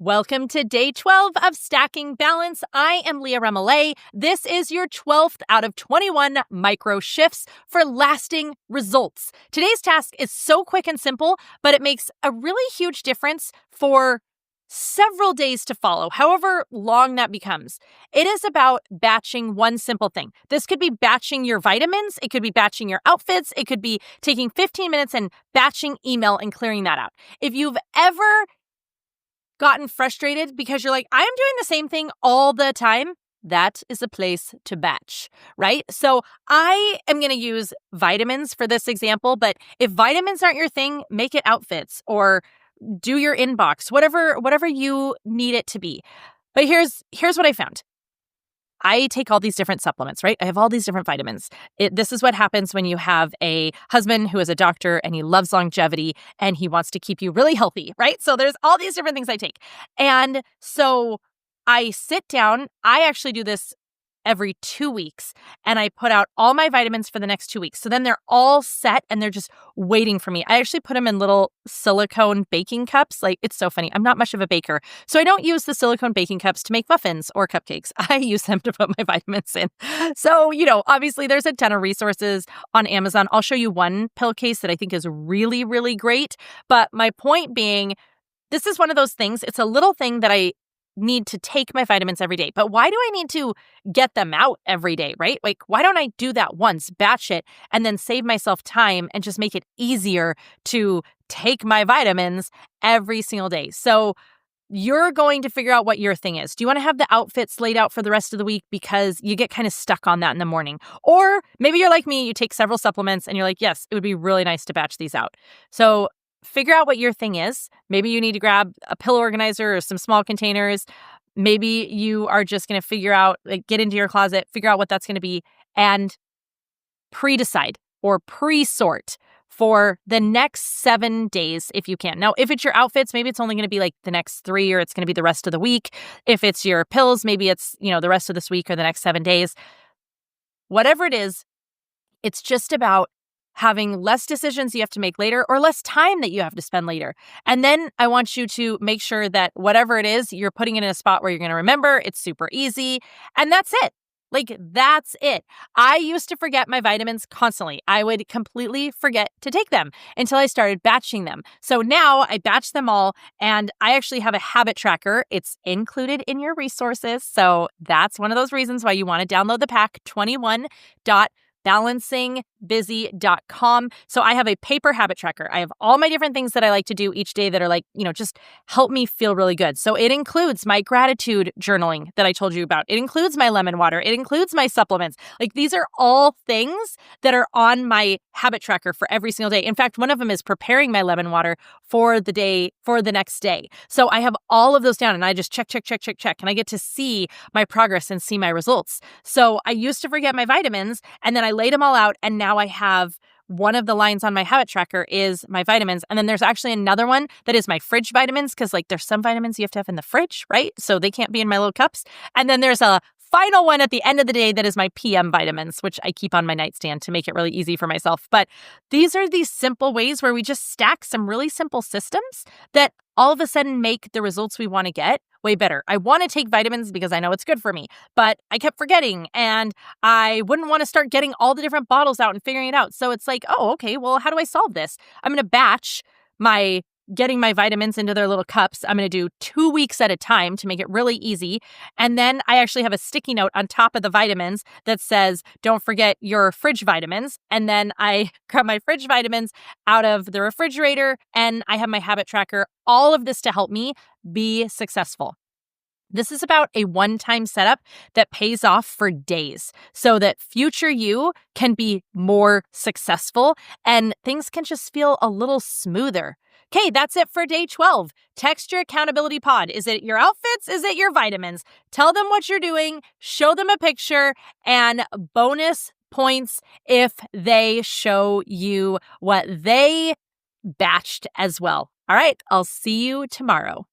Welcome to day 12 of Stacking Balance. I am Leah Remillet. This is your 12th out of 21 micro shifts for lasting results. Today's task is so quick and simple, but it makes a really huge difference for several days to follow, however long that becomes. It is about batching one simple thing. This could be batching your vitamins. It could be batching your outfits. It could be taking 15 minutes and batching email and clearing that out. If you've ever gotten frustrated because you're like, I am doing the same thing all the time, that is a place to batch, right? So I am going to use vitamins for this example, but if vitamins aren't your thing, make it outfits or do your inbox, whatever you need it to be. But here's what I found. I take all these different supplements, right? I have all these different vitamins. This is what happens when you have a husband who is a doctor and he loves longevity and he wants to keep you really healthy, right? So there's all these different things I take. And so I sit down. I actually do this every 2 weeks and I put out all my vitamins for the next 2 weeks. So then they're all set and they're just waiting for me. I actually put them in little silicone baking cups. Like, it's so funny. I'm not much of a baker. So I don't use the silicone baking cups to make muffins or cupcakes. I use them to put my vitamins in. So, obviously there's a ton of resources on Amazon. I'll show you one pill case that I think is really, really great. But my point being, this is one of those things. It's a little thing that I need to take my vitamins every day. But why do I need to get them out every day, right? Like, why don't I do that once, batch it, and then save myself time and just make it easier to take my vitamins every single day? So you're going to figure out what your thing is. Do you want to have the outfits laid out for the rest of the week because you get kind of stuck on that in the morning? Or maybe you're like me, you take several supplements and you're like, yes, it would be really nice to batch these out. So figure out what your thing is. Maybe you need to grab a pill organizer or some small containers. Maybe you are just going to figure out, get into your closet, figure out what that's going to be, and pre-decide or pre-sort for the next 7 days if you can. Now, if it's your outfits, maybe it's only going to be like the next 3 or it's going to be the rest of the week. If it's your pills, maybe it's, the rest of this week or the next 7 days. Whatever it is, it's just about having less decisions you have to make later or less time that you have to spend later. And then I want you to make sure that whatever it is, you're putting it in a spot where you're going to remember. It's super easy. And that's it. That's it. I used to forget my vitamins constantly. I would completely forget to take them until I started batching them. So now I batch them all, and I actually have a habit tracker. It's included in your resources. So that's one of those reasons why you want to download the pack, 21.balancingbusy.com. So I have a paper habit tracker. I have all my different things that I like to do each day that are just help me feel really good. So it includes my gratitude journaling that I told you about. It includes my lemon water. It includes my supplements. These are all things that are on my habit tracker for every single day. In fact, one of them is preparing my lemon water for the next day. So I have all of those down and I just check. And I get to see my progress and see my results. So I used to forget my vitamins and then I laid them all out, and now I have one of the lines on my habit tracker is my vitamins. And then there's actually another one that is my fridge vitamins, because there's some vitamins you have to have in the fridge, right? So they can't be in my little cups. And then there's a final one at the end of the day that is my PM vitamins, which I keep on my nightstand to make it really easy for myself. But these are these simple ways where we just stack some really simple systems that all of a sudden make the results we want to get way better. I want to take vitamins because I know it's good for me, but I kept forgetting and I wouldn't want to start getting all the different bottles out and figuring it out. So it's okay, well, how do I solve this? I'm going to batch getting my vitamins into their little cups. I'm going to do 2 weeks at a time to make it really easy. And then I actually have a sticky note on top of the vitamins that says, don't forget your fridge vitamins. And then I grab my fridge vitamins out of the refrigerator and I have my habit tracker, all of this to help me be successful. This is about a one-time setup that pays off for days so that future you can be more successful and things can just feel a little smoother. Okay, that's it for day 12. Text your accountability pod. Is it your outfits? Is it your vitamins? Tell them what you're doing, show them a picture, and bonus points if they show you what they batched as well. All right, I'll see you tomorrow.